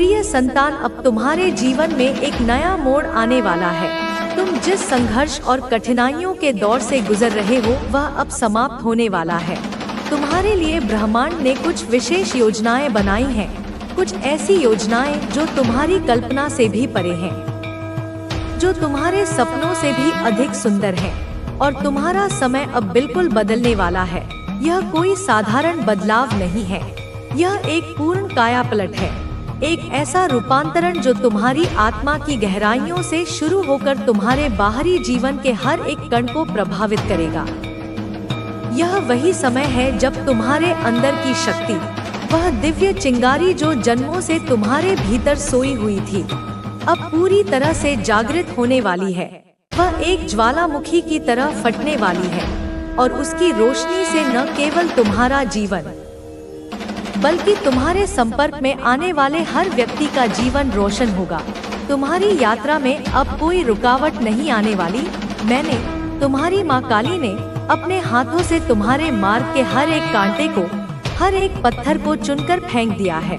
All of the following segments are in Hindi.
प्रिय संतान, अब तुम्हारे जीवन में एक नया मोड़ आने वाला है। तुम जिस संघर्ष और कठिनाइयों के दौर से गुजर रहे हो वह अब समाप्त होने वाला है। तुम्हारे लिए ब्रह्मांड ने कुछ विशेष योजनाएं बनाई हैं, कुछ ऐसी योजनाएं जो तुम्हारी कल्पना से भी परे हैं, जो तुम्हारे सपनों से भी अधिक सुंदर हैं। और तुम्हारा समय अब बिल्कुल बदलने वाला है। यह कोई साधारण बदलाव नहीं है, यह एक पूर्ण कायापलट है, एक ऐसा रूपांतरण जो तुम्हारी आत्मा की गहराइयों से शुरू होकर तुम्हारे बाहरी जीवन के हर एक कण को प्रभावित करेगा। यह वही समय है जब तुम्हारे अंदर की शक्ति, वह दिव्य चिंगारी जो जन्मों से तुम्हारे भीतर सोई हुई थी, अब पूरी तरह से जागृत होने वाली है। वह एक ज्वालामुखी की तरह फटने वाली है और उसकी रोशनी से न केवल तुम्हारा जीवन बल्कि तुम्हारे संपर्क में आने वाले हर व्यक्ति का जीवन रोशन होगा। तुम्हारी यात्रा में अब कोई रुकावट नहीं आने वाली। मैंने, तुम्हारी माँ काली ने अपने हाथों से तुम्हारे मार्ग के हर एक कांटे को, हर एक पत्थर को चुनकर फेंक दिया है।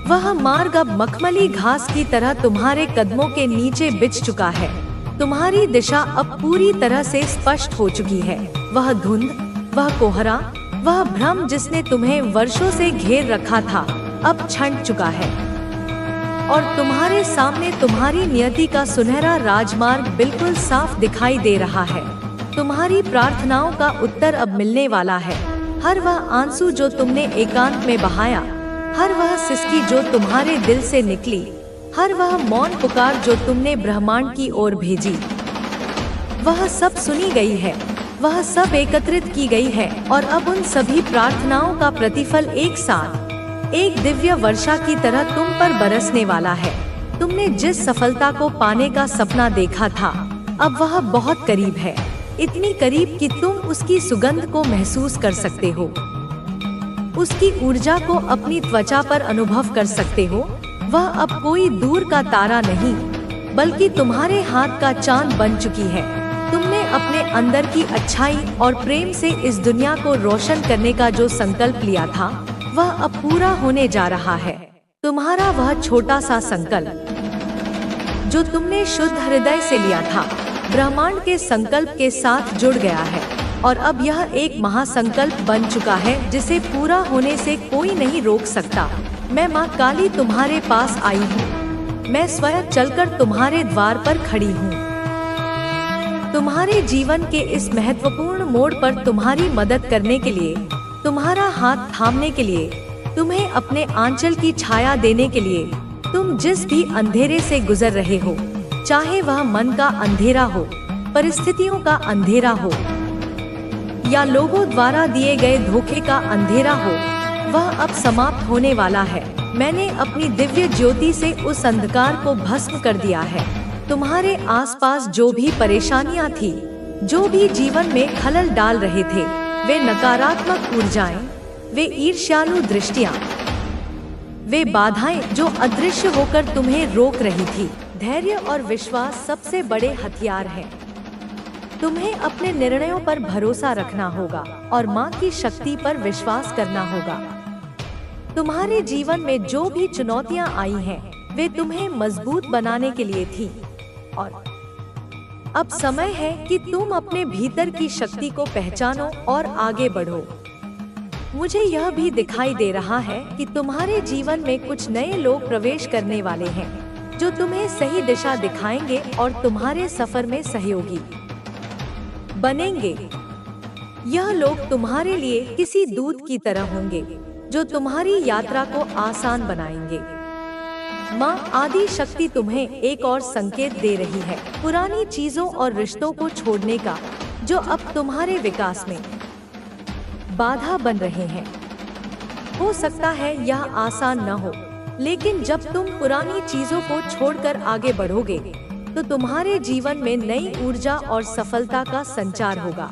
वह मार्ग अब मखमली घास की तरह तुम्हारे कदमों के नीचे बिछ चुका है। तुम्हारी दिशा अब पूरी तरह से स्पष्ट हो चुकी है। वह धुंध, वह कोहरा, वह भ्रम जिसने तुम्हें वर्षों से घेर रखा था, अब छंट चुका है और तुम्हारे सामने तुम्हारी नियति का सुनहरा राजमार्ग बिल्कुल साफ दिखाई दे रहा है। तुम्हारी प्रार्थनाओं का उत्तर अब मिलने वाला है। हर वह आंसू जो तुमने एकांत में बहाया, हर वह सिसकी जो तुम्हारे दिल से निकली, हर वह मौन पुकार जो तुमने ब्रह्मांड की ओर भेजी, वह सब सुनी गई है, वह सब एकत्रित की गई है। और अब उन सभी प्रार्थनाओं का प्रतिफल एक साथ एक दिव्य वर्षा की तरह तुम पर बरसने वाला है। तुमने जिस सफलता को पाने का सपना देखा था, अब वह बहुत करीब है, इतनी करीब कि तुम उसकी सुगंध को महसूस कर सकते हो, उसकी ऊर्जा को अपनी त्वचा पर अनुभव कर सकते हो। वह अब कोई दूर का तारा नहीं, बल्कि तुम्हारे हाथ का चांद बन चुकी है। तुमने अपने अंदर की अच्छाई और प्रेम से इस दुनिया को रोशन करने का जो संकल्प लिया था, वह अब पूरा होने जा रहा है। तुम्हारा वह छोटा सा संकल्प जो तुमने शुद्ध हृदय से लिया था, ब्रह्मांड के संकल्प के साथ जुड़ गया है और अब यह एक महासंकल्प बन चुका है जिसे पूरा होने से कोई नहीं रोक सकता। मैं माँ काली तुम्हारे पास आई हूँ। मैं स्वयं चलकर तुम्हारे द्वार पर खड़ी हूँ। तुम्हारे जीवन के इस महत्वपूर्ण मोड़ पर तुम्हारी मदद करने के लिए, तुम्हारा हाथ थामने के लिए, तुम्हें अपने आंचल की छाया देने के लिए। तुम जिस भी अंधेरे से गुजर रहे हो, चाहे वह मन का अंधेरा हो, परिस्थितियों का अंधेरा हो या लोगों द्वारा दिए गए धोखे का अंधेरा हो, वह अब समाप्त होने वाला है। मैंने अपनी दिव्य ज्योति से उस अंधकार को भस्म कर दिया है। तुम्हारे आसपास जो भी परेशानियां थी, जो भी जीवन में खलल डाल रहे थे, वे नकारात्मक ऊर्जाएं, वे ईर्ष्यालु दृष्टियां, वे बाधाएं जो अदृश्य होकर तुम्हें रोक रही थी। धैर्य और विश्वास सबसे बड़े हथियार हैं। तुम्हें अपने निर्णयों पर भरोसा रखना होगा और माँ की शक्ति पर विश्वास करना होगा। तुम्हारे जीवन में जो भी चुनौतियां आई हैं, वे तुम्हें मजबूत बनाने के लिए थी और अब समय है कि तुम अपने भीतर की शक्ति को पहचानो और आगे बढ़ो। मुझे यह भी दिखाई दे रहा है कि तुम्हारे जीवन में कुछ नए लोग प्रवेश करने वाले हैं, जो तुम्हें सही दिशा दिखाएंगे और तुम्हारे सफर में सहयोगी बनेंगे। यह लोग तुम्हारे लिए किसी दूत की तरह होंगे, जो तुम्हारी यात्रा को आसान बनाएंगे। माँ आदि शक्ति तुम्हें एक और संकेत दे रही है, पुरानी चीजों और रिश्तों को छोड़ने का, जो अब तुम्हारे विकास में बाधा बन रहे हैं। हो सकता है यह आसान न हो, लेकिन जब तुम पुरानी चीजों को छोड़कर आगे बढ़ोगे, तो तुम्हारे जीवन में नई ऊर्जा और सफलता का संचार होगा।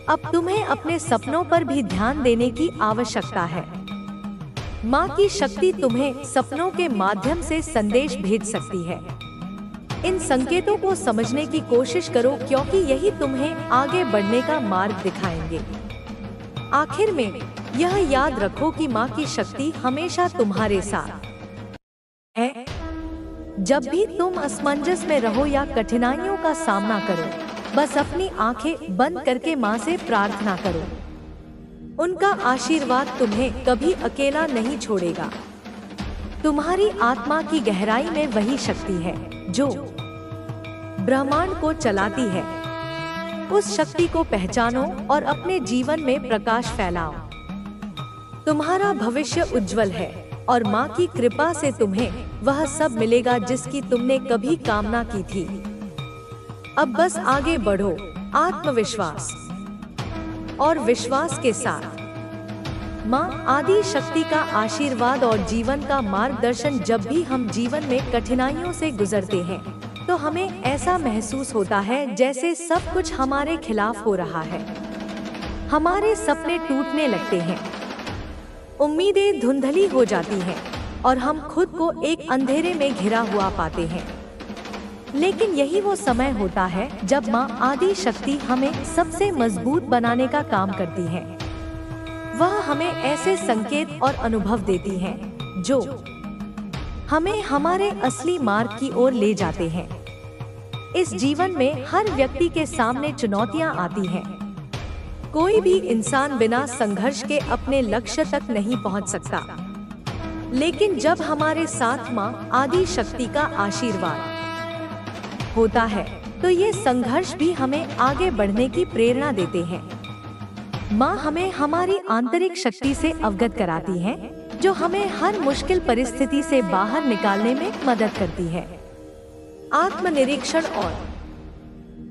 अब तुम्हें अपने सपनों पर भी ध्यान देने की आवश्यकता है। माँ की शक्ति तुम्हें सपनों के माध्यम से संदेश भेज सकती है। इन संकेतों को समझने की कोशिश करो, क्योंकि यही तुम्हें आगे बढ़ने का मार्ग दिखाएंगे। आखिर में यह याद रखो कि माँ की शक्ति हमेशा तुम्हारे साथ जब भी तुम असमंजस में रहो या कठिनाइयों का सामना करो, बस अपनी आंखें बंद करके माँ से प्रार्थना करो। उनका आशीर्वाद तुम्हें कभी अकेला नहीं छोड़ेगा। तुम्हारी आत्मा की गहराई में वही शक्ति है जो ब्रह्मांड को चलाती है। उस शक्ति को पहचानो और अपने जीवन में प्रकाश फैलाओ। तुम्हारा भविष्य उज्जवल है और माँ की कृपा से तुम्हें वह सब मिलेगा जिसकी तुमने कभी कामना की थी। अब बस आगे बढ़ो, आत्मविश्वास और विश्वास के साथ। माँ आदि शक्ति का आशीर्वाद और जीवन का मार्गदर्शन। जब भी हम जीवन में कठिनाइयों से गुजरते हैं तो हमें ऐसा महसूस होता है जैसे सब कुछ हमारे खिलाफ हो रहा है। हमारे सपने टूटने लगते हैं, उम्मीदें धुंधली हो जाती हैं और हम खुद को एक अंधेरे में घिरा हुआ पाते हैं। लेकिन यही वो समय होता है जब माँ आदि शक्ति हमें सबसे मजबूत बनाने का काम करती है। वह हमें ऐसे संकेत और अनुभव देती है जो हमें हमारे असली मार्ग की ओर ले जाते हैं। इस जीवन में हर व्यक्ति के सामने चुनौतियां आती हैं। कोई भी इंसान बिना संघर्ष के अपने लक्ष्य तक नहीं पहुंच सकता। लेकिन जब हमारे साथ माँ आदि शक्ति का आशीर्वाद होता है तो ये संघर्ष भी हमें आगे बढ़ने की प्रेरणा देते हैं। माँ हमें हमारी आंतरिक शक्ति से अवगत कराती है जो हमें हर मुश्किल परिस्थिति से बाहर निकालने में मदद करती है। आत्मनिरीक्षण और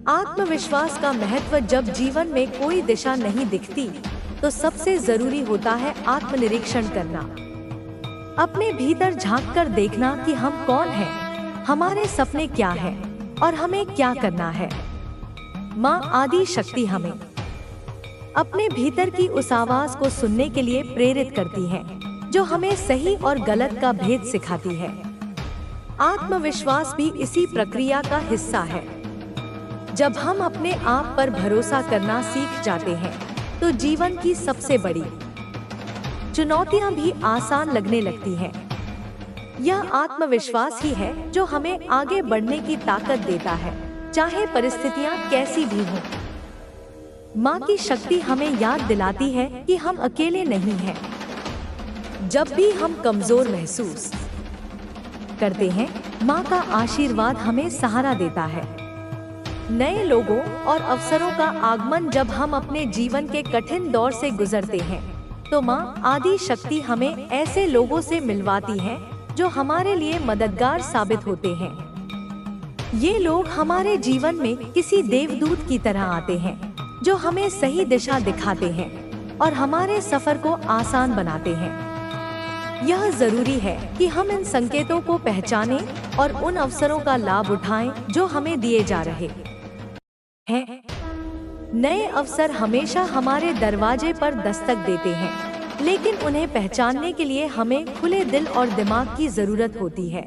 आत्मविश्वास का महत्व। जब जीवन में कोई दिशा नहीं दिखती तो सबसे जरूरी होता है आत्मनिरीक्षण करना। अपने भीतर झांककर देखना कि हम कौन हैं, हमारे सपने क्या हैं और हमें क्या करना है। माँ आदि शक्ति हमें अपने भीतर की उस आवाज को सुनने के लिए प्रेरित करती है जो हमें सही और गलत का भेद सिखाती है। आत्मविश्वास भी इसी प्रक्रिया का हिस्सा है। जब हम अपने आप पर भरोसा करना सीख जाते हैं तो जीवन की सबसे बड़ी चुनौतियां भी आसान लगने लगती हैं। यह आत्मविश्वास ही है जो हमें आगे बढ़ने की ताकत देता है, चाहे परिस्थितियां कैसी भी हों। माँ की शक्ति हमें याद दिलाती है कि हम अकेले नहीं हैं। जब भी हम कमजोर महसूस करते हैं, माँ का आशीर्वाद हमें सहारा देता है। नए लोगों और अवसरों का आगमन। जब हम अपने जीवन के कठिन दौर से गुजरते हैं तो माँ आदि शक्ति हमें ऐसे लोगों से मिलवाती है जो हमारे लिए मददगार साबित होते हैं। ये लोग हमारे जीवन में किसी देवदूत की तरह आते हैं जो हमें सही दिशा दिखाते हैं और हमारे सफर को आसान बनाते हैं। यह जरूरी है कि हम इन संकेतों को पहचानें और उन अवसरों का लाभ उठाएं जो हमें दिए जा रहे हैं। नए अवसर हमेशा हमारे दरवाजे पर दस्तक देते हैं, लेकिन उन्हें पहचानने के लिए हमें खुले दिल और दिमाग की जरूरत होती है।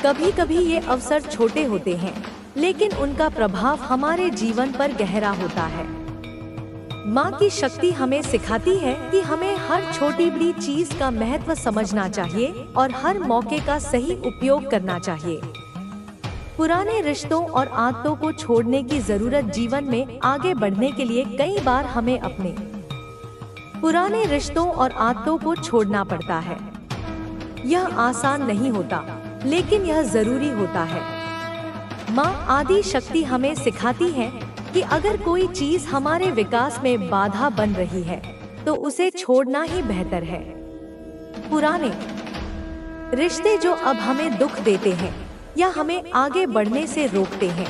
कभी कभी ये अवसर छोटे होते हैं, लेकिन उनका प्रभाव हमारे जीवन पर गहरा होता है। माँ की शक्ति हमें सिखाती है कि हमें हर छोटी बड़ी चीज का महत्व समझना चाहिए और हर मौके का सही उपयोग करना चाहिए। पुराने रिश्तों और आदतों को छोड़ने की जरूरत। जीवन में आगे बढ़ने के लिए कई बार हमें अपने पुराने रिश्तों और आदतों को छोड़ना पड़ता है। यह आसान नहीं होता, लेकिन यह जरूरी होता है। माँ आदि शक्ति हमें सिखाती है कि अगर कोई चीज हमारे विकास में बाधा बन रही है तो उसे छोड़ना ही बेहतर है। पुराने रिश्ते जो अब हमें दुख देते हैं या हमें आगे बढ़ने से रोकते हैं,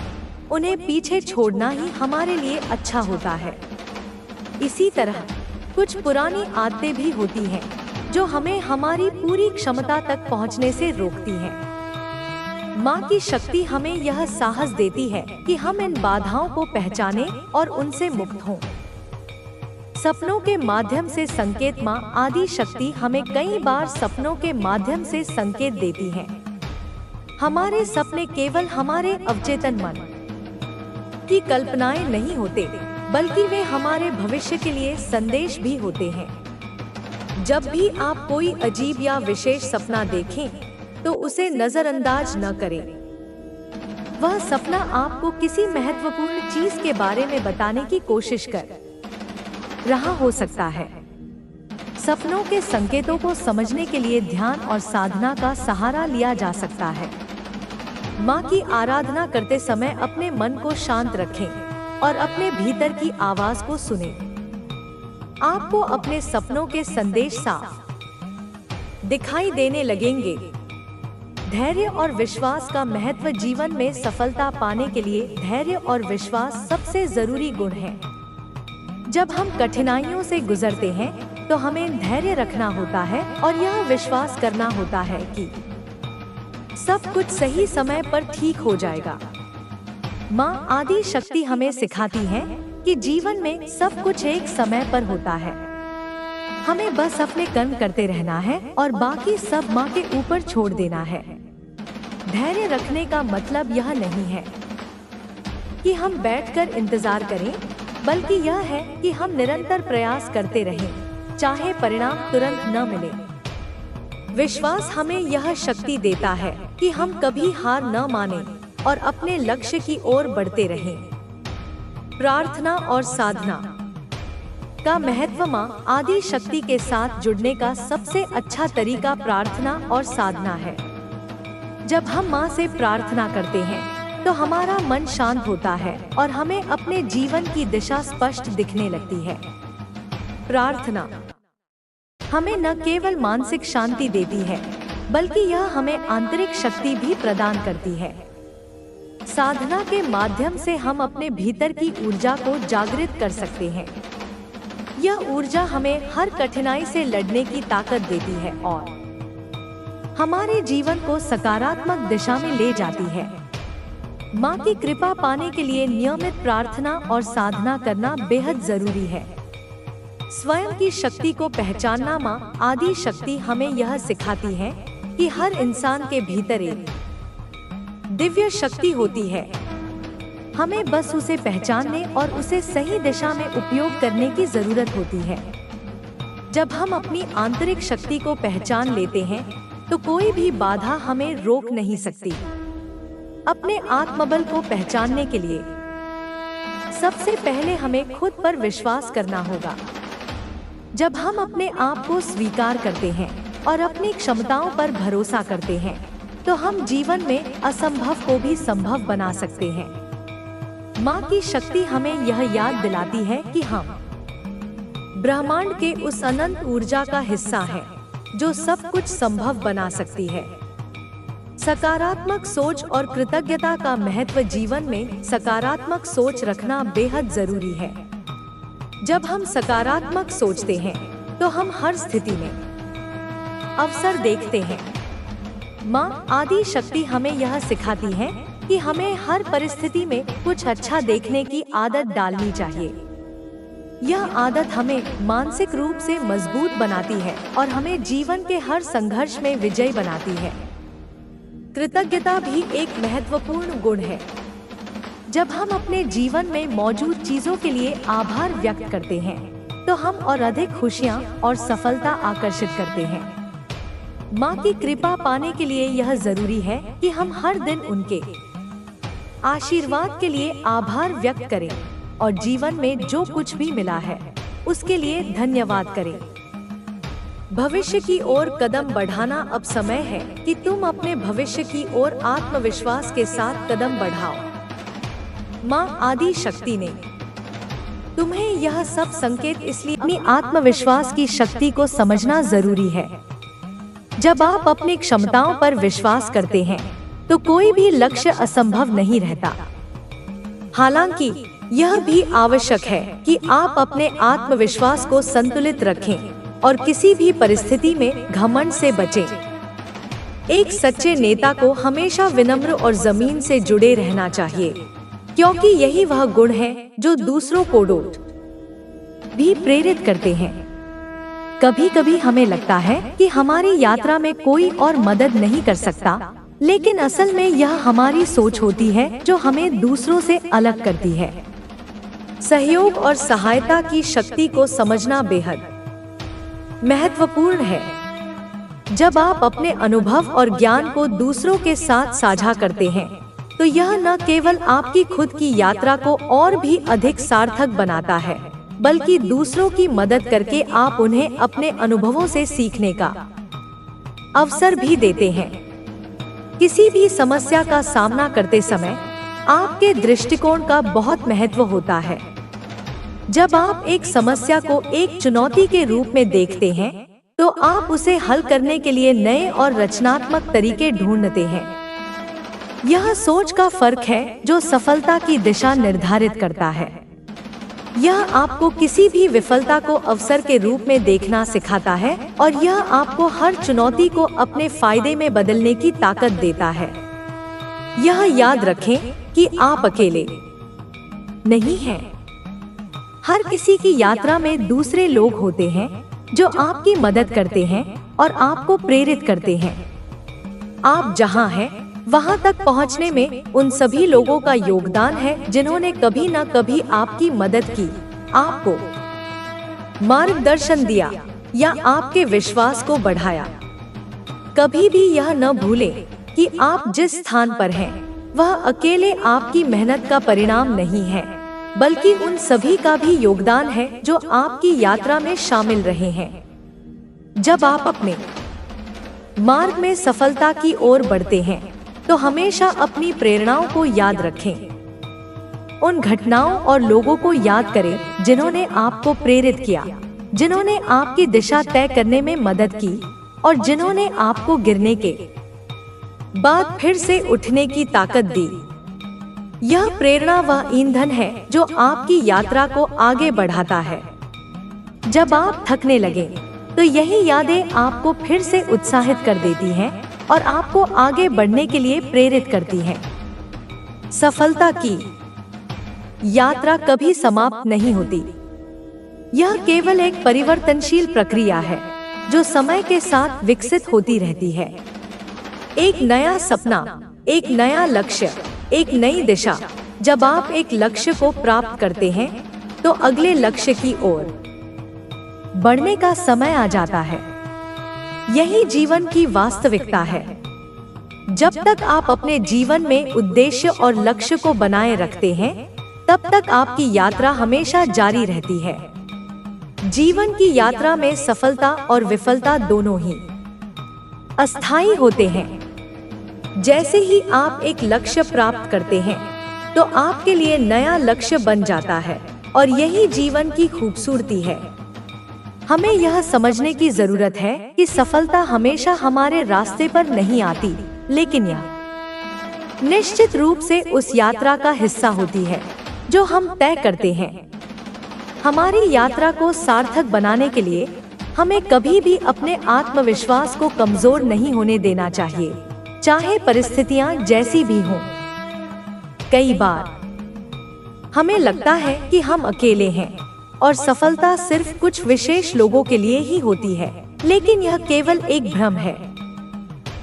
उन्हें पीछे छोड़ना ही हमारे लिए अच्छा होता है। इसी तरह कुछ पुरानी आदतें भी होती हैं जो हमें हमारी पूरी क्षमता तक पहुंचने से रोकती हैं। माँ की शक्ति हमें यह साहस देती है कि हम इन बाधाओं को पहचानें और उनसे मुक्त हों। सपनों के माध्यम से संकेत। माँ आदि शक्ति हमें कई बार सपनों के माध्यम से संकेत देती है। हमारे सपने केवल हमारे अवचेतन मन की कल्पनाएं नहीं होते, बल्कि वे हमारे भविष्य के लिए संदेश भी होते हैं। जब भी आप कोई अजीब या विशेष सपना देखें तो उसे नजरअंदाज न करें। वह सपना आपको किसी महत्वपूर्ण चीज के बारे में बताने की कोशिश कर रहा हो सकता है। सपनों के संकेतों को समझने के लिए ध्यान और साधना का सहारा लिया जा सकता है। माँ की आराधना करते समय अपने मन को शांत रखें और अपने भीतर की आवाज को सुनें। आपको अपने सपनों के संदेश साफ दिखाई देने लगेंगे। धैर्य और विश्वास का महत्व। जीवन में सफलता पाने के लिए धैर्य और विश्वास सबसे जरूरी गुण है। जब हम कठिनाइयों से गुजरते हैं तो हमें धैर्य रखना होता है और यह विश्वास करना होता है कि सब कुछ सही समय पर ठीक हो जाएगा। माँ आदि शक्ति हमें सिखाती है कि जीवन में सब कुछ एक समय पर होता है। हमें बस अपने कर्म करते रहना है और बाकी सब माँ के ऊपर छोड़ देना है। धैर्य रखने का मतलब यह नहीं है कि हम बैठकर इंतजार करें, बल्कि यह है कि हम निरंतर प्रयास करते रहें, चाहे परिणाम तुरंत न मिले। विश्वास हमें यह शक्ति देता है कि हम कभी हार न मानें और अपने लक्ष्य की ओर बढ़ते रहें। प्रार्थना और साधना का महत्व। माँ आदि शक्ति के साथ जुड़ने का सबसे अच्छा तरीका प्रार्थना और साधना है। जब हम माँ से प्रार्थना करते हैं तो हमारा मन शांत होता है और हमें अपने जीवन की दिशा स्पष्ट दिखने लगती है। प्रार्थना हमें न केवल मानसिक शांति देती है, बल्कि यह हमें आंतरिक शक्ति भी प्रदान करती है। साधना के माध्यम से हम अपने भीतर की ऊर्जा को जागृत कर सकते हैं। यह ऊर्जा हमें हर कठिनाई से लड़ने की ताकत देती है और हमारे जीवन को सकारात्मक दिशा में ले जाती है। माँ की कृपा पाने के लिए नियमित प्रार्थना और साधना करना बेहद जरूरी है। स्वयं की शक्ति को पहचानना। माँ आदि शक्ति हमें यह सिखाती है कि हर इंसान के भीतर एक दिव्य शक्ति होती है। हमें बस उसे पहचानने और उसे सही दिशा में उपयोग करने की जरूरत होती है। जब हम अपनी आंतरिक शक्ति को पहचान लेते हैं तो कोई भी बाधा हमें रोक नहीं सकती। अपने आत्मबल को पहचानने के लिए सबसे पहले हमें खुद पर विश्वास करना होगा। जब हम अपने आप को स्वीकार करते हैं और अपनी क्षमताओं पर भरोसा करते हैं तो हम जीवन में असंभव को भी संभव बना सकते हैं। माँ की शक्ति हमें यह याद दिलाती है कि हम ब्रह्मांड के उस अनंत ऊर्जा का हिस्सा हैं जो सब कुछ संभव बना सकती है। सकारात्मक सोच और कृतज्ञता का महत्व। जीवन में सकारात्मक सोच रखना बेहद जरूरी है। जब हम सकारात्मक सोचते हैं तो हम हर स्थिति में अवसर देखते हैं। माँ आदि शक्ति हमें यह सिखाती है कि हमें हर परिस्थिति में कुछ अच्छा देखने की आदत डालनी चाहिए। यह आदत हमें मानसिक रूप से मजबूत बनाती है और हमें जीवन के हर संघर्ष में विजयी बनाती है। कृतज्ञता भी एक महत्वपूर्ण गुण है। जब हम अपने जीवन में मौजूद चीजों के लिए आभार व्यक्त करते हैं तो हम और अधिक खुशियाँ और सफलता आकर्षित करते हैं। माँ की कृपा पाने के लिए यह जरूरी है कि हम हर दिन उनके आशीर्वाद के लिए आभार व्यक्त करें और जीवन में जो कुछ भी मिला है उसके लिए धन्यवाद करें। भविष्य की ओर कदम बढ़ाना। अब समय है कि तुम अपने भविष्य की ओर आत्मविश्वास के साथ कदम बढ़ाओ। माँ आदि शक्ति ने तुम्हें यह सब संकेत इसलिए अपनी आत्मविश्वास की शक्ति को समझना जरूरी है। जब आप अपनी क्षमताओं पर विश्वास करते हैं तो कोई भी लक्ष्य असंभव नहीं रहता। हालांकि यह भी आवश्यक है कि आप अपने आत्मविश्वास को संतुलित रखें और किसी भी परिस्थिति में घमंड से बचें। एक सच्चे नेता को हमेशा विनम्र और जमीन से जुड़े रहना चाहिए, क्योंकि यही वह गुण है जो दूसरों को डोट भी प्रेरित करते हैं। कभी कभी हमें लगता है कि हमारी यात्रा में कोई और मदद नहीं कर सकता, लेकिन असल में यह हमारी सोच होती है जो हमें दूसरों से अलग करती है। सहयोग और सहायता की शक्ति को समझना बेहद महत्वपूर्ण है। जब आप अपने अनुभव और ज्ञान को दूसरों के साथ साझा करते हैं, तो यह न केवल आपकी खुद की यात्रा को और भी अधिक सार्थक बनाता है, बल्कि दूसरों की मदद करके आप उन्हें अपने अनुभवों से सीखने का अवसर भी देते हैं। किसी भी समस्या का सामना करते समय आपके दृष्टिकोण का बहुत महत्व होता है। जब आप एक समस्या को एक चुनौती के रूप में देखते हैं, तो आप उसे हल करने के लिए नए और रचनात्मक तरीके ढूंढते हैं। यह सोच का फर्क है जो सफलता की दिशा निर्धारित करता है। यह आपको किसी भी विफलता को अवसर के रूप में देखना सिखाता है और यह आपको हर चुनौती को अपने फायदे में बदलने की ताकत देता है। यह याद रखें कि आप अकेले नहीं हैं। हर किसी की यात्रा में दूसरे लोग होते हैं जो आपकी मदद करते हैं और आपको प्रेरित करते हैं। आप जहां हैं, वहां तक पहुंचने में उन सभी लोगों का योगदान है जिन्होंने कभी न कभी आपकी मदद की, आपको मार्गदर्शन दिया या आपके विश्वास को बढ़ाया। कभी भी यह न भूलें कि आप जिस स्थान पर हैं, वह अकेले आपकी मेहनत का परिणाम नहीं है, बल्कि उन सभी का भी योगदान है जो आपकी यात्रा में शामिल रहे हैं। जब आप अपने मार्ग में सफलता की ओर बढ़ते हैं, तो हमेशा अपनी प्रेरणाओं को याद रखें। उन घटनाओं और लोगों को याद करें जिन्होंने आपको प्रेरित किया, जिन्होंने आपकी दिशा तय करने में मदद की और जिन्होंने आपको गिरने के बाद फिर से उठने की ताकत दी। यह प्रेरणा वह ईंधन है जो आपकी यात्रा को आगे बढ़ाता है। जब आप थकने लगे, तो यही यादें आपको फिर से उत्साहित कर देती हैं और आपको आगे बढ़ने के लिए प्रेरित करती हैं। सफलता की यात्रा कभी समाप्त नहीं होती। यह केवल एक परिवर्तनशील प्रक्रिया है जो समय के साथ विकसित होती रहती है। एक नया सपना, एक नया लक्ष्य, एक नई दिशा। जब आप एक लक्ष्य को प्राप्त करते हैं, तो अगले लक्ष्य की ओर बढ़ने का समय आ जाता है। यही जीवन की वास्तविकता है। जब तक आप अपने जीवन में उद्देश्य और लक्ष्य को बनाए रखते हैं, तब तक आपकी यात्रा हमेशा जारी रहती है। जीवन की यात्रा में सफलता और विफलता दोनों ही अस्थायी होते हैं। जैसे ही आप एक लक्ष्य प्राप्त करते हैं, तो आपके लिए नया लक्ष्य बन जाता है और यही जीवन की खूबसूरती है। हमें यह समझने की जरूरत है कि सफलता हमेशा हमारे रास्ते पर नहीं आती, लेकिन यह निश्चित रूप से उस यात्रा का हिस्सा होती है जो हम तय करते हैं। हमारी यात्रा को सार्थक बनाने के लिए हमें कभी भी अपने आत्मविश्वास को कमजोर नहीं होने देना चाहिए, चाहे परिस्थितियां जैसी भी हों। कई बार हमें लगता है कि हम अकेले हैं और सफलता सिर्फ कुछ विशेष लोगों के लिए ही होती है, लेकिन यह केवल एक भ्रम है।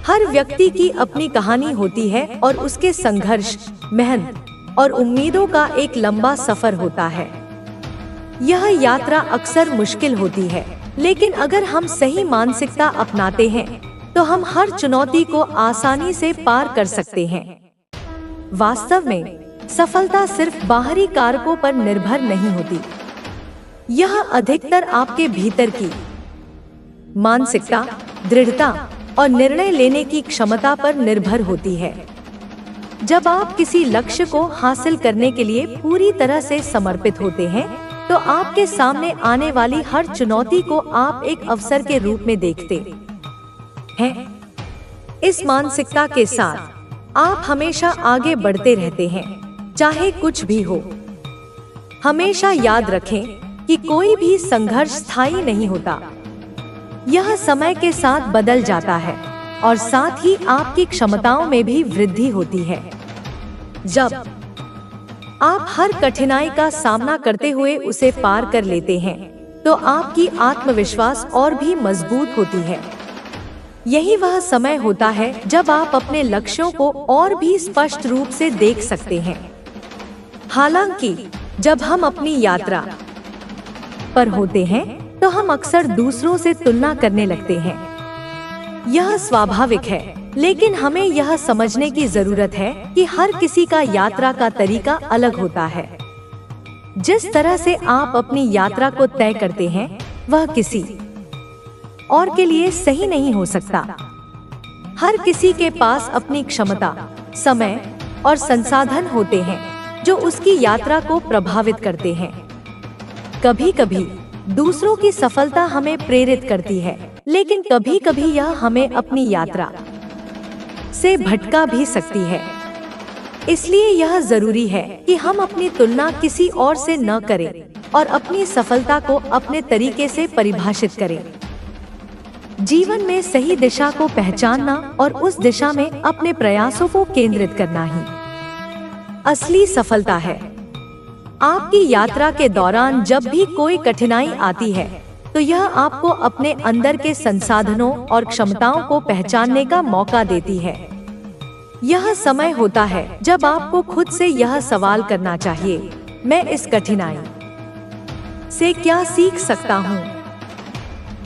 हर व्यक्ति की अपनी कहानी होती है और उसके संघर्ष, मेहनत और उम्मीदों का एक लंबा सफर होता है। यह यात्रा अक्सर मुश्किल होती है, लेकिन अगर हम सही मानसिकता अपनाते हैं, तो हम हर चुनौती को आसानी से पार कर सकते हैं। वास्तव में सफलता सिर्फ बाहरी कारकों पर निर्भर नहीं होती। यह अधिकतर आपके भीतर की मानसिकता, दृढ़ता और निर्णय लेने की क्षमता पर निर्भर होती है। जब आप किसी लक्ष्य को हासिल करने के लिए पूरी तरह से समर्पित होते हैं, तो आपके सामने आने वाली हर चुनौती को आप एक अवसर के रूप में देखते हैं। इस मानसिकता के साथ आप हमेशा आगे बढ़ते रहते हैं, चाहे कुछ भी हो। हमेशा याद रखें कि कोई भी संघर्ष स्थायी नहीं होता। यह समय के साथ बदल जाता है और साथ ही आपकी क्षमताओं में भी वृद्धि होती है। जब आप हर कठिनाई का सामना करते हुए उसे पार कर लेते हैं, तो आपकी आत्मविश्वास और भी मजबूत होती है। यही वह समय होता है जब आप अपने लक्ष्यों को और भी स्पष्ट रूप से देख सकते हैं। हालांकि जब हम अपनी यात्रा पर होते हैं, तो हम अक्सर दूसरों से तुलना करने लगते हैं। यह स्वाभाविक है, लेकिन हमें यह समझने की जरूरत है कि हर किसी का यात्रा का तरीका अलग होता है। जिस तरह से आप अपनी यात्रा को तय करते हैं, वह किसी और के लिए सही नहीं हो सकता। हर किसी के पास अपनी क्षमता, समय और संसाधन होते हैं जो उसकी यात्रा को प्रभावित करते हैं। कभी कभी दूसरों की सफलता हमें प्रेरित करती है, लेकिन कभी कभी यह हमें अपनी यात्रा से भटका भी सकती है। इसलिए यह जरूरी है कि हम अपनी तुलना किसी और से न करें और अपनी सफलता को अपने तरीके से परिभाषित करें। जीवन में सही दिशा को पहचानना और उस दिशा में अपने प्रयासों को केंद्रित करना ही असली सफलता है। आपकी यात्रा के दौरान जब भी कोई कठिनाई आती है, तो यह आपको अपने अंदर के संसाधनों और क्षमताओं को पहचानने का मौका देती है। यह समय होता है जब आपको खुद से यह सवाल करना चाहिए, मैं इस कठिनाई से क्या सीख सकता हूँ?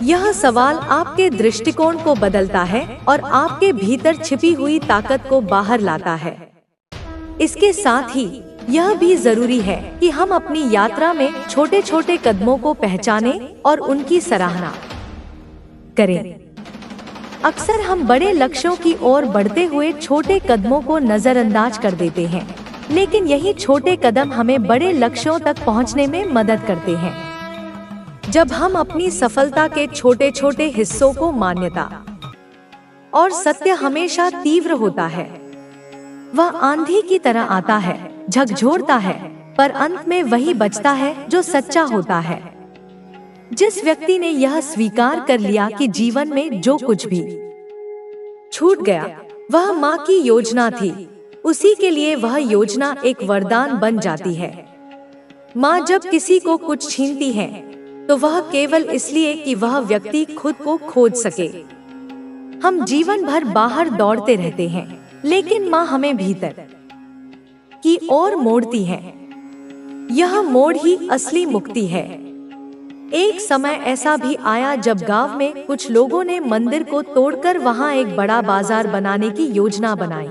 यह सवाल आपके दृष्टिकोण को बदलता है और आपके भीतर छिपी हुई ताकत को बाहर लाता है। इसके साथ ही यह भी जरूरी है कि हम अपनी यात्रा में छोटे छोटे कदमों को पहचानें और उनकी सराहना करें। अक्सर हम बड़े लक्ष्यों की ओर बढ़ते हुए छोटे कदमों को नजरअंदाज कर देते हैं, लेकिन यही छोटे कदम हमें बड़े लक्ष्यों तक पहुंचने में मदद करते हैं। जब हम अपनी सफलता के छोटे छोटे हिस्सों को मान्यता और सत्य हमेशा तीव्र होता है। वह आंधी की तरह आता है, झकझोरता है, पर अंत में वही बचता है जो सच्चा होता है। जिस व्यक्ति ने यह स्वीकार कर लिया कि जीवन में जो कुछ भी छूट गया वह माँ की योजना थी, उसी के लिए वह योजना एक वरदान बन जाती है। माँ जब किसी को कुछ छीनती है तो वह केवल इसलिए कि वह व्यक्ति खुद को खोज सके। हम जीवन भर बाहर दौड़ते रहते हैं, लेकिन माँ हमें भीतर की ओर मोड़ती है। यह मोड़ ही असली मुक्ति है। एक समय ऐसा भी आया जब गांव में कुछ लोगों ने मंदिर को तोड़कर वहां एक बड़ा बाजार बनाने की योजना बनाई।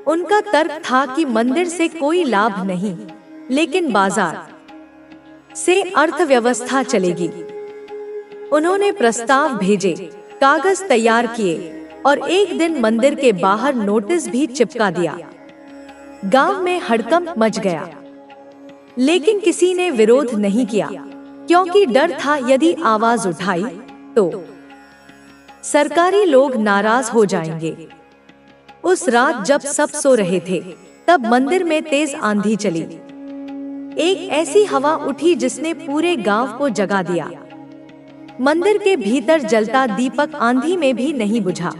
उनका तर्क था कि मंदिर से कोई लाभ नहीं, लेकिन बाजार से अर्थव्यवस्था चलेगी। उन्होंने प्रस्ताव भेजे, कागज तैयार किए और एक दिन मंदिर के बाहर नोटिस भी चिपका दिया। गांव में हड़कंप मच गया, लेकिन किसी ने विरोध नहीं किया, क्योंकि डर था यदि आवाज उठाई तो सरकारी लोग नाराज हो जाएंगे। उस रात जब सब सो रहे थे, तब मंदिर में तेज आंधी चली। एक ऐसी हवा उठी जिसने पूरे गांव को जगा दिया। मंदिर के भीतर जलता दीपक आंधी में भी नहीं बुझा।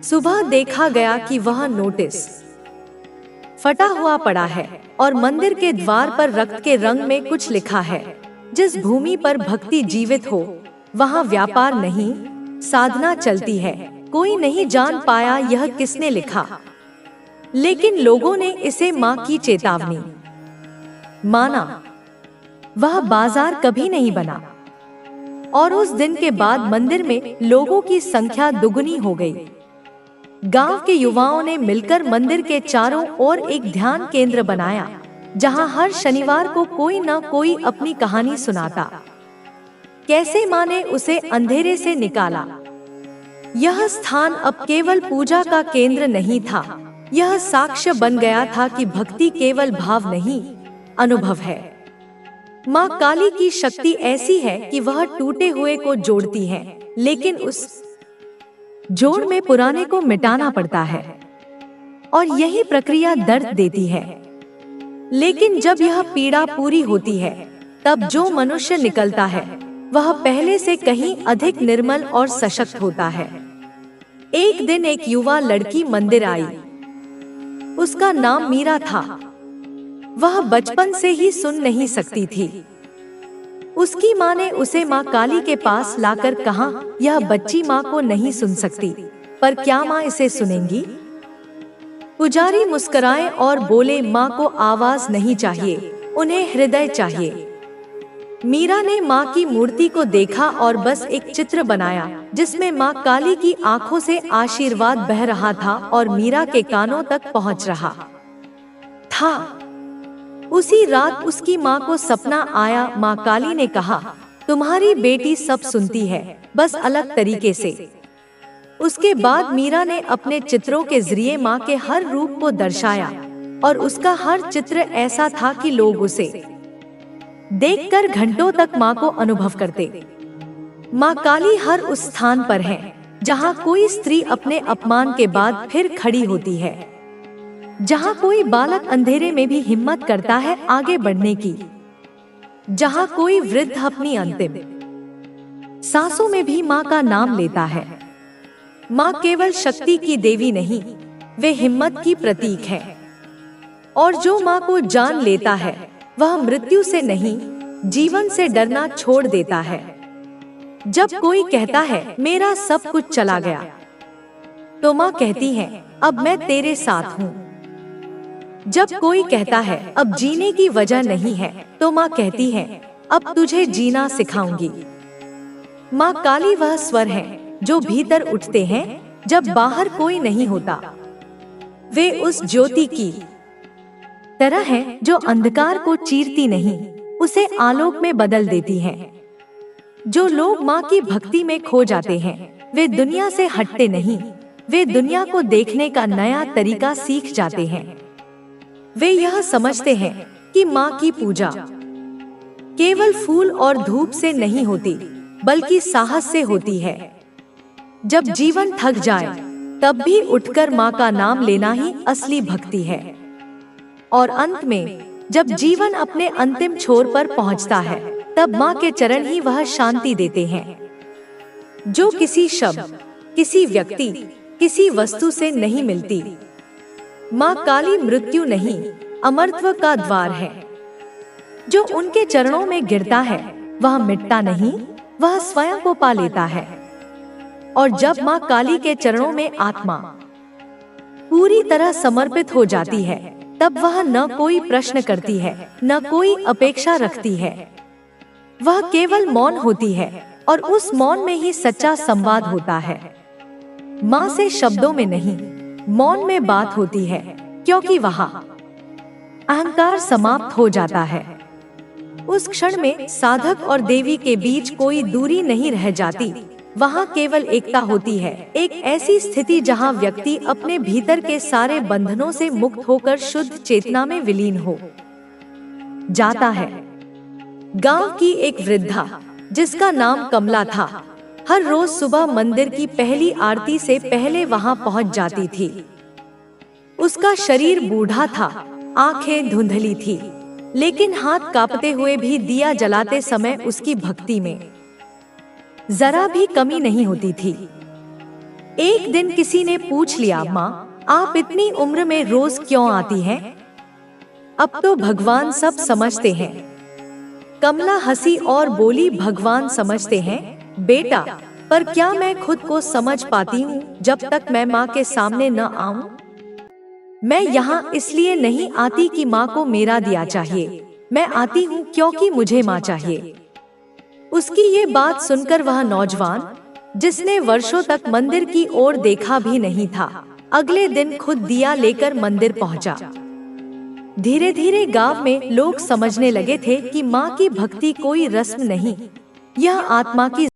सुबह देखा गया कि वह नोटिस फटा हुआ पड़ा है और मंदिर के द्वार पर रक्त के रंग में कुछ लिखा है, जिस भूमि पर भक्ति जीवित हो वहाँ व्यापार नहीं, साधना चलती है। कोई नहीं जान पाया यह किसने लिखा, लेकिन लोगों ने इसे माँ की चेतावनी माना। वह बाजार कभी नहीं बना और उस दिन के बाद मंदिर में लोगों की संख्या दुगुनी हो गई। गांव के युवाओं ने मिलकर मंदिर के चारों ओर एक ध्यान केंद्र बनाया, जहां हर शनिवार को कोई न कोई अपनी कहानी सुनाता। कैसे माँ ने उसे अंधेरे से निकाला। यह स्थान अब केवल पूजा का केंद्र नहीं था, यह साक्ष्य बन गया था कि भक्ति केवल भाव नहीं, अनुभव है। माँ काली की शक्ति ऐसी है कि वह टूटे हुए को जोड़ती है, लेकिन उस जोड़ में पुराने को मिटाना पड़ता है और यही प्रक्रिया दर्द देती है। लेकिन जब यह पीड़ा पूरी होती है, तब जो मनुष्य निकलता है वह पहले से कहीं अधिक निर्मल और सशक्त होता है। एक दिन एक युवा लड़की मंदिर आई। उसका नाम मीरा था। वह बचपन से ही सुन नहीं सकती थी। उसकी माँ ने उसे माँ काली के पास लाकर कहा, यह बच्ची माँ को नहीं सुन सकती, पर क्या माँ इसे सुनेंगी? पुजारी मुस्कुराए और बोले, माँ को आवाज नहीं चाहिए, उन्हें हृदय चाहिए। मीरा ने माँ की मूर्ति को देखा और बस एक चित्र बनाया जिसमें माँ काली की आंखों से आशीर्वाद बह रहा था और मीरा के कानों तक पहुँच रहा था। उसी रात उसकी माँ को सपना आया। माँ काली ने कहा, तुम्हारी बेटी सब सुनती है, बस अलग तरीके से। उसके बाद मीरा ने अपने चित्रों के जरिए माँ के हर रूप को दर्शाया और उसका हर चित्र ऐसा था कि लोग उसे देखकर घंटों तक माँ को अनुभव करते। माँ काली हर उस स्थान पर है जहाँ कोई स्त्री अपने अपमान के बाद फिर खड़ी होती है, जहाँ कोई बालक अंधेरे में भी हिम्मत करता है आगे बढ़ने की, जहाँ कोई वृद्ध अपनी अंतिम सांसों में भी माँ का नाम लेता है। माँ केवल शक्ति की देवी नहीं, वे हिम्मत की प्रतीक है। और जो माँ को जान लेता है वह मृत्यु से नहीं, जीवन से डरना छोड़ देता है। जब कोई कहता है मेरा सब कुछ चला गया, तो माँ कहती है अब मैं तेरे साथ हूँ। जब कोई कहता है अब जीने की वजह नहीं है, तो माँ कहती है अब तुझे जीना सिखाऊंगी। माँ काली वह स्वर है जो भीतर उठते हैं जब बाहर कोई नहीं होता। वे उस ज्योति की तरह हैं जो अंधकार को चीरती नहीं, उसे आलोक में बदल देती हैं। जो लोग माँ की भक्ति में खो जाते हैं वे दुनिया से हटते नहीं, वे दुनिया को देखने का नया तरीका सीख जाते हैं। वे यह समझते हैं कि माँ की पूजा केवल फूल और धूप से नहीं होती, बल्कि साहस से होती है। जब जीवन थक जाए तब भी उठकर माँ का नाम लेना ही असली भक्ति है। और अंत में जब जीवन अपने अंतिम छोर पर पहुँचता है, तब माँ के चरण ही वह शांति देते हैं जो किसी शब्द, किसी व्यक्ति, किसी वस्तु से नहीं मिलती। माँ काली मृत्यु नहीं, अमरत्व का द्वार है। जो उनके चरणों में गिरता है वह मिटता नहीं, वह स्वयं को पा लेता है। और जब माँ काली के चरणों में आत्मा पूरी तरह समर्पित हो जाती है, तब वह न कोई प्रश्न करती है, न कोई अपेक्षा रखती है। वह केवल मौन होती है और उस मौन में ही सच्चा संवाद होता है। माँ से शब्दों में नहीं, मौन में बात होती है, क्योंकि वहाँ अहंकार समाप्त हो जाता है। उस क्षण में साधक और देवी के बीच कोई दूरी नहीं रह जाती, वहाँ केवल एकता होती है। एक ऐसी स्थिति जहाँ व्यक्ति अपने भीतर के सारे बंधनों से मुक्त होकर शुद्ध चेतना में विलीन हो जाता है। गांव की एक वृद्धा जिसका नाम कमला था, हर रोज सुबह मंदिर की पहली आरती से पहले वहाँ पहुँच जाती थी। उसका शरीर बूढ़ा था, आंखें धुंधली थी, लेकिन हाथ कांपते हुए भी दिया जलाते समय उसकी भक्ति में जरा भी कमी नहीं होती थी। एक दिन किसी ने पूछ लिया, माँ आप इतनी उम्र में रोज क्यों आती हैं? अब तो भगवान सब समझते हैं। कमला हंसी और बोली, भगवान समझते हैं बेटा, पर क्या मैं खुद को समझ पाती हूँ जब तक मैं माँ के सामने न आऊं? मैं यहाँ इसलिए नहीं आती कि माँ को मेरा दिया चाहिए, मैं आती हूँ क्योंकि मुझे माँ चाहिए। उसकी ये बात सुनकर वह नौजवान, जिसने वर्षों तक मंदिर की ओर देखा भी नहीं था, अगले दिन खुद दिया लेकर मंदिर पहुंचा। धीरे धीरे गांव में लोग समझने लगे थे कि माँ की भक्ति कोई रस्म नहीं, यह आत्मा की